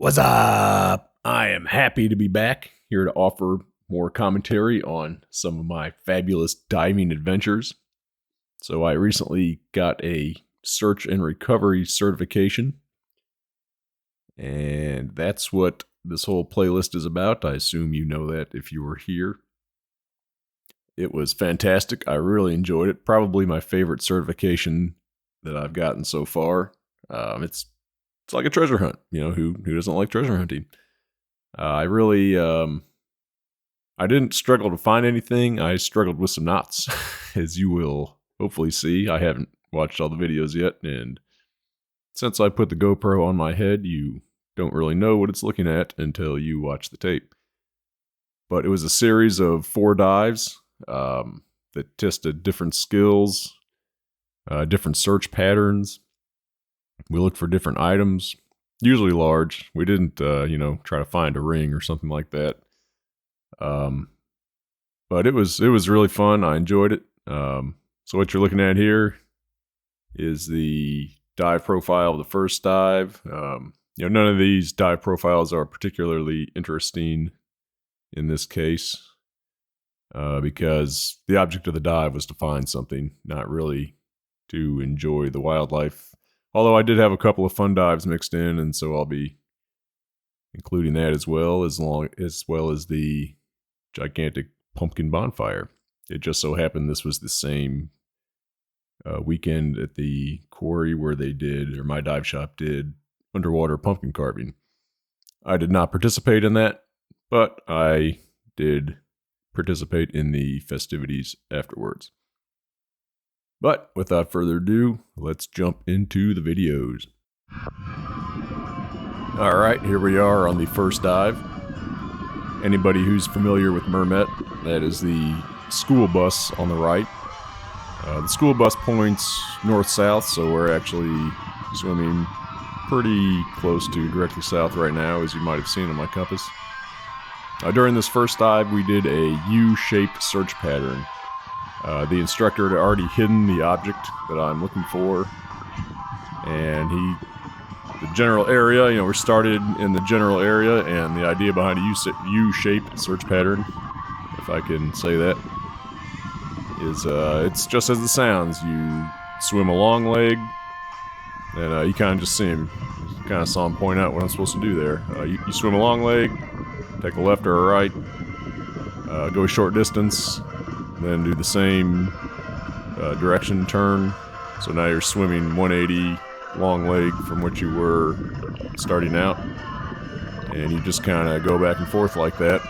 What's up? I am happy to be back here to offer more commentary on some of my fabulous diving adventures. So I recently got a search and recovery certification, and that's what this whole playlist is about. I assume you know that if you were here. It was fantastic. I really enjoyed it. Probably my favorite certification that I've gotten so far. It's like a treasure hunt. You know, who doesn't like treasure hunting? I really, I didn't struggle to find anything. I struggled with some knots, as you will hopefully see. I haven't watched all the videos yet, and since I put the GoPro on my head, you don't really know what it's looking at until you watch the tape. But it was a series of 4 dives that tested different skills, different search patterns. We looked for different items, usually large. We didn't, try to find a ring or something like that. But it was really fun. I enjoyed it. So what you're looking at here is the dive profile of the first dive. None of these dive profiles are particularly interesting in this case, because the object of the dive was to find something, not really to enjoy the wildlife. Although I did have a couple of fun dives mixed in, and so I'll be including that as well as the gigantic pumpkin bonfire. It just so happened this was the same weekend at the quarry where my dive shop did underwater pumpkin carving. I did not participate in that, but I did participate in the festivities afterwards. But without further ado, let's jump into the videos. Alright, here we are on the first dive. Anybody who's familiar with Mermet, that is the school bus on the right. The school bus points north-south, so we're actually swimming pretty close to directly south right now, as you might have seen on my compass. During this first dive, we did a U-shaped search pattern. The instructor had already hidden the object that I'm looking for, and the general area, we started in the general area, and the idea behind a U-shaped search pattern, if I can say that, is it's just as it sounds. You swim a long leg, and you kind of just see him, kind of saw him point out what I'm supposed to do there. You swim a long leg, take a left or a right, go a short distance, then do the same direction turn. So now you're swimming 180 long leg from what you were starting out, and you just kind of go back and forth like that,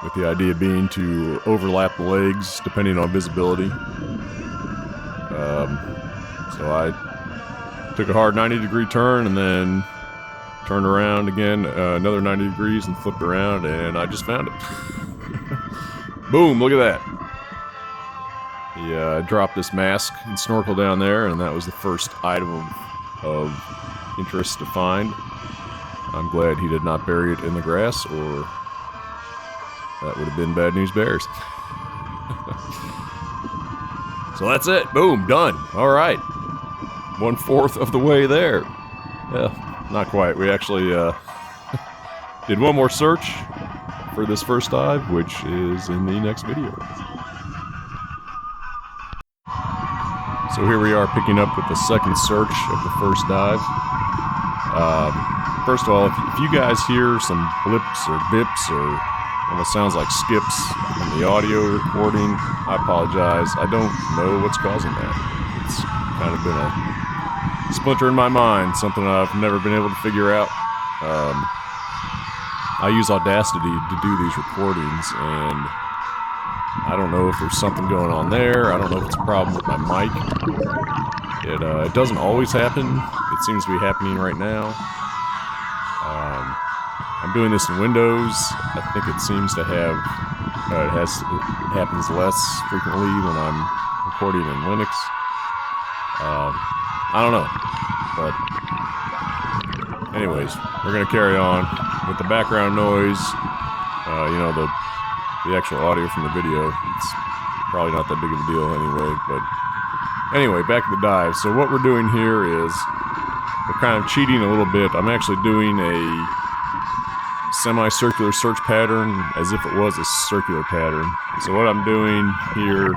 with the idea being to overlap the legs depending on visibility. So I took a hard 90-degree turn and then turned around again another 90 degrees and flipped around, and I just found it. Boom, look at that. He dropped this mask and snorkel down there, and that was the first item of interest to find. I'm glad he did not bury it in the grass, or that would have been bad news bears. So that's it. Boom, done. All right. 1/4 of the way there. Yeah, not quite. We actually did one more search for this first dive, which is in the next video. So here we are picking up with the second search of the first dive. First of all, if you guys hear some blips or bips or almost sounds like skips in the audio recording, I apologize. I don't know what's causing that. It's kind of been a splinter in my mind, something I've never been able to figure out. I use Audacity to do these recordings, and I don't know if there's something going on there. I don't know if it's a problem with my mic. It doesn't always happen. It seems to be happening right now. I'm doing this in Windows. I think it seems to have, it happens less frequently when I'm recording in Linux. I don't know, but anyways, we're gonna carry on with the background noise. The actual audio from the video. It's probably not that big of a deal anyway. But anyway, back to the dive. So what we're doing here is we're kind of cheating a little bit. I'm actually doing a semicircular search pattern as if it was a circular pattern. So what I'm doing here,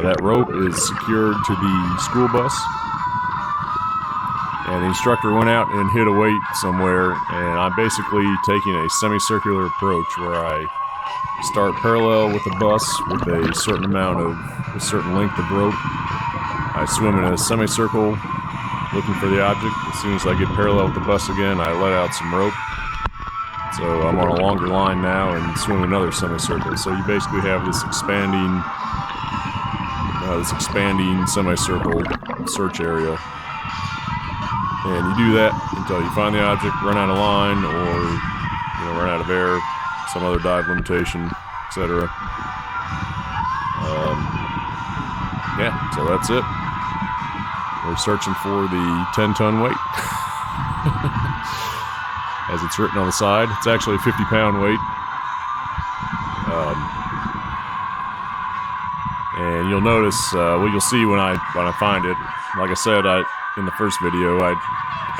that rope is secured to the school bus, and the instructor went out and hid a weight somewhere, and I'm basically taking a semicircular approach where I start parallel with the bus with a certain length of rope. I swim in a semicircle looking for the object. As soon as I get parallel with the bus again, I let out some rope. So I'm on a longer line now and swim another semicircle. So you basically have this expanding semicircle search area. And you do that until you find the object, run out of line, or run out of air, some other dive limitation, etc. Yeah, so that's it. We're searching for the 10-ton weight. As it's written on the side. It's actually a 50-pound weight. And you'll notice, you'll see when I find it. Like I said, in the first video, I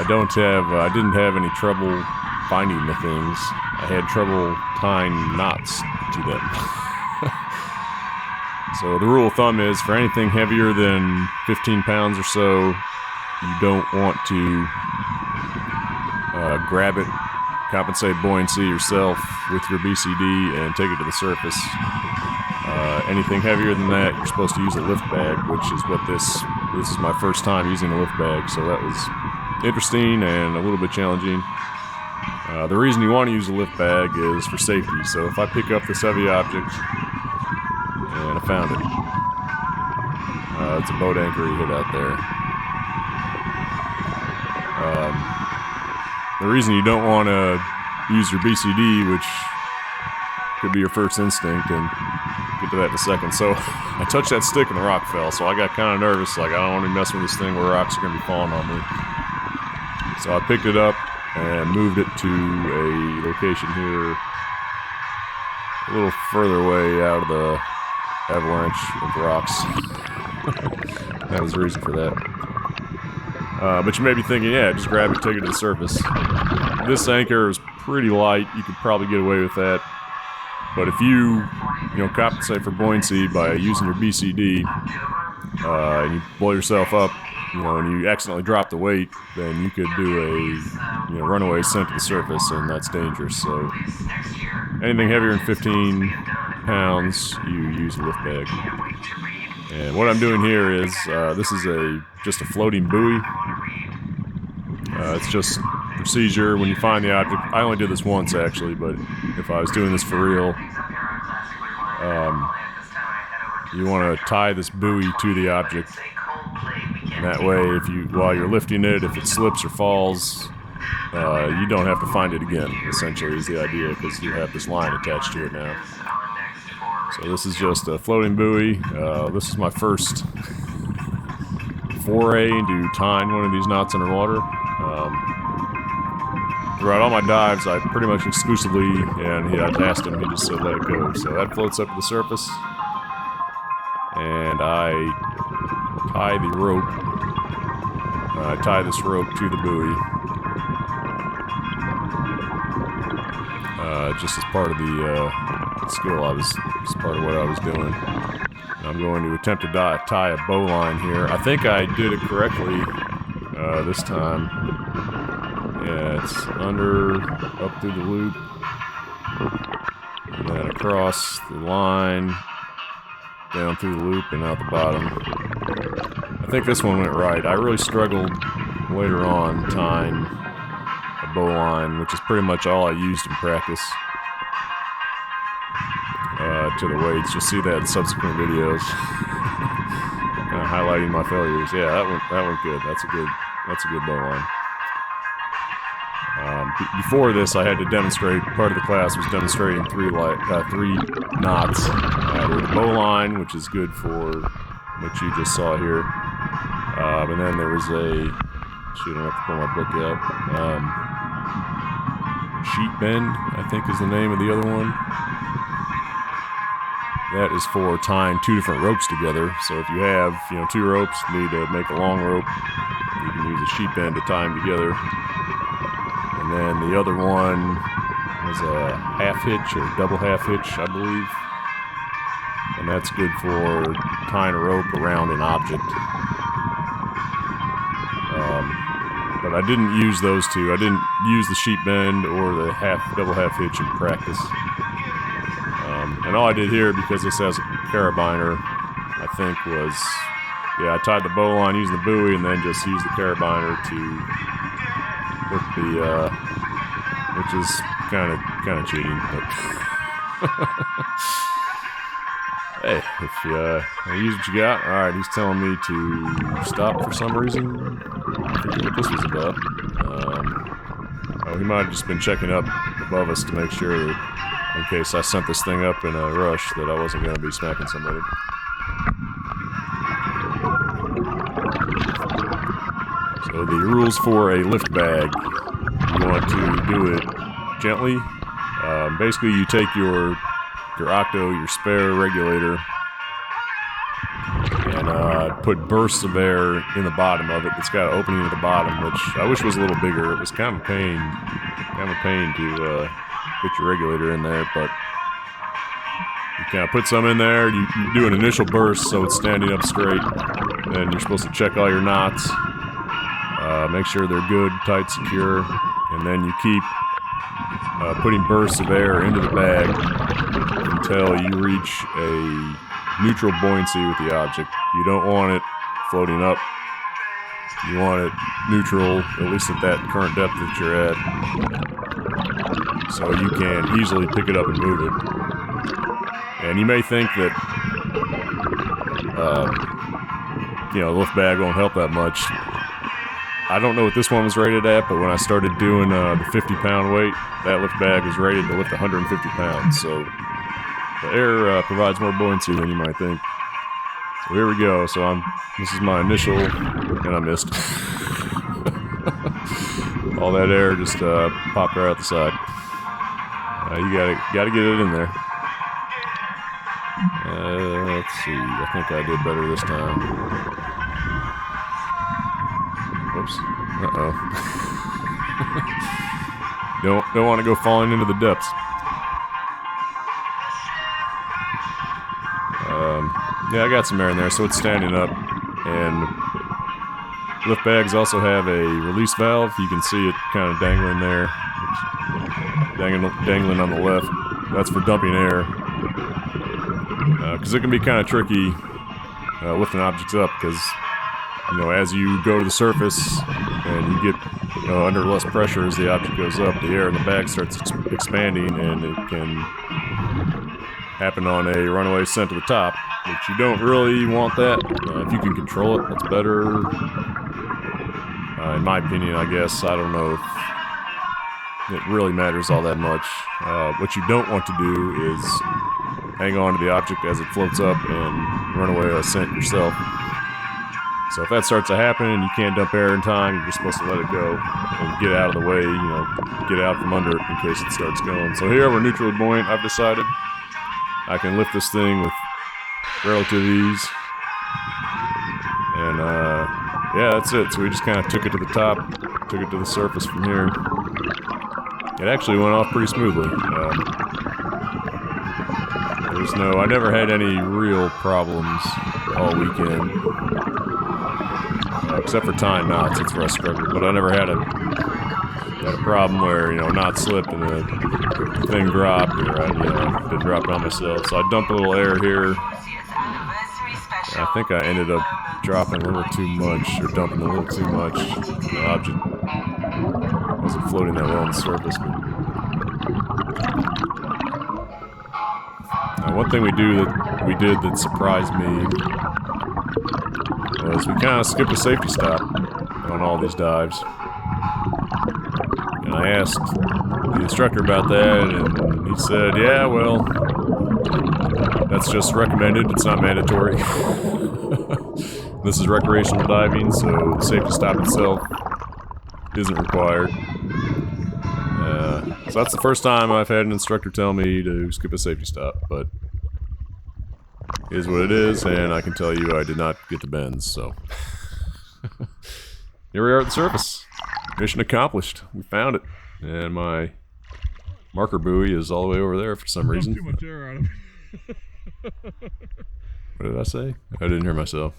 didn't have any trouble finding the things. I had trouble tying knots to them. So the rule of thumb is, for anything heavier than 15 pounds or so, you don't want to grab it, compensate buoyancy yourself with your BCD, and take it to the surface. Anything heavier than that, you're supposed to use a lift bag, which is what this is my first time using a lift bag, so that was interesting and a little bit challenging. The reason you want to use a lift bag is for safety. So if I pick up this heavy object, and I found it, it's a boat anchor he hit out there. The reason you don't want to use your BCD, which could be your first instinct, and get to that in a second. So I touched that stick and the rock fell, so I got kind of nervous, like I don't want to mess with this thing where rocks are going to be falling on me. So I picked it up and moved it to a location here, a little further away out of the avalanche of rocks. That was the reason for that. But you may be thinking, yeah, just grab it, take it to the surface. This anchor is pretty light. You could probably get away with that. But if you compensate for buoyancy by using your BCD, and you blow yourself up, and you accidentally drop the weight, then you could do a runaway ascent to the surface, and that's dangerous. So anything heavier than 15 pounds, you use a lift bag. And what I'm doing here is, this is just a floating buoy. It's just procedure when you find the object. I only did this once actually, but if I was doing this for real, you want to tie this buoy to the object. And that way, while you're lifting it, if it slips or falls, you don't have to find it again, essentially, is the idea, because you have this line attached to it now. So this is just a floating buoy. This is my first foray into tying one of these knots underwater. Throughout all my dives, I pretty much exclusively, and I asked him, he just said let it go. So that floats up to the surface, and I tie the rope. I tie this rope to the buoy, just as part of the skill. It's part of what I was doing. And I'm going to attempt to tie a bowline here. I think I did it correctly this time. Yeah, it's up through the loop, and then across the line, down through the loop, and out the bottom. I think this one went right. I really struggled later on tying a bowline, which is pretty much all I used in practice, to the weights. You'll see that in subsequent videos, highlighting my failures. Yeah, that went good. That's a good bowline. Before this, I had to demonstrate. Part of the class was demonstrating three knots. There's a bowline, which is good for what you just saw here, and then there was I don't have to pull my book out. Sheet bend, I think, is the name of the other one. that is for tying 2 different ropes together. So if you have, 2 ropes, you need to make a long rope. You can use a sheep end to tie them together. And then the other one was a half hitch or double half hitch, I believe. And that's good for tying a rope around an object. But I didn't use those two. I didn't use the sheep bend or the double half hitch in practice. And all I did here, because this has a carabiner, I think was, I tied the bow line using the buoy and then just used the carabiner to hook the, which is kind of cheating, but hey, if you use what you got. Alright, he's telling me to stop for some reason. I forget what this was about. He might have just been checking up above us to make sure that, in case I sent this thing up in a rush, that I wasn't going to be smacking somebody. So the rules for a lift bag, you want to do it gently. Basically, you take your octo, your spare regulator, and put bursts of air in the bottom of it. It's got an opening at the bottom, which I wish was a little bigger. It was kind of a pain to put your regulator in there, but you kind of put some in there. You do an initial burst so it's standing up straight. Then you're supposed to check all your knots, make sure they're good, tight, secure, and then you keep putting bursts of air into the bag until you reach a neutral buoyancy with the object. You don't want it floating up. You want it neutral, at least at that current depth that you're at, so you can easily pick it up and move it. And you may think that, the lift bag won't help that much. I don't know what this one was rated at, but when I started doing the 50-pound weight, that lift bag was rated to lift 150 pounds. So the air provides more buoyancy than you might think. So here we go. So this is my initial, and I missed. All that air just popped right out the side. You gotta get it in there. Let's see. I think I did better this time. Whoops. Uh-oh. Don't want to go falling into the depths. I got some air in there, so it's standing up. And lift bags also have a release valve. You can see it kind of dangling there. Dangling on the left. That's for dumping air. Because it can be kind of tricky lifting objects up, because as you go to the surface and you get under less pressure as the object goes up, the air in the bag starts expanding, and it can happen on a runaway ascent to the top, which you don't really want that. If you can control it, that's better. In my opinion, I guess. I don't know if it really matters all that much. What you don't want to do is hang on to the object as it floats up and run away ascent yourself. So if that starts to happen and you can't dump air in time, you're just supposed to let it go and get out of the way, get out from under it in case it starts going. So here we're neutral buoyant. I've decided I can lift this thing with relative ease. And that's it. So we just kind of took it to the top, took it to the surface from here. It actually went off pretty smoothly. I never had any real problems all weekend. Except for tying knots, that's where I struggled. But I never had a problem where, knot slipped and the thing dropped, or I did drop it on myself. So I dumped a little air here. I think I ended up dropping a little too much, or dumping a little too much. The object wasn't floating that well on the surface. One thing we did that surprised me was we kind of skipped a safety stop on all these dives. And I asked the instructor about that, and he said, yeah, well, that's just recommended, it's not mandatory. This is recreational diving, so the safety stop itself isn't required. So that's the first time I've had an instructor tell me to skip a safety stop, but is what it is, and I can tell you I did not get the bends, so. Here we are at the surface. Mission accomplished. We found it. And my marker buoy is all the way over there for some reason. Too much air out of it. What did I say? I didn't hear myself.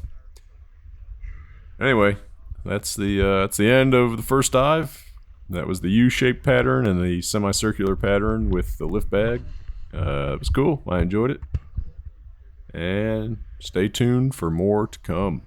Anyway, that's the end of the first dive. That was the U-shaped pattern and the semicircular pattern with the lift bag. It was cool. I enjoyed it. And stay tuned for more to come.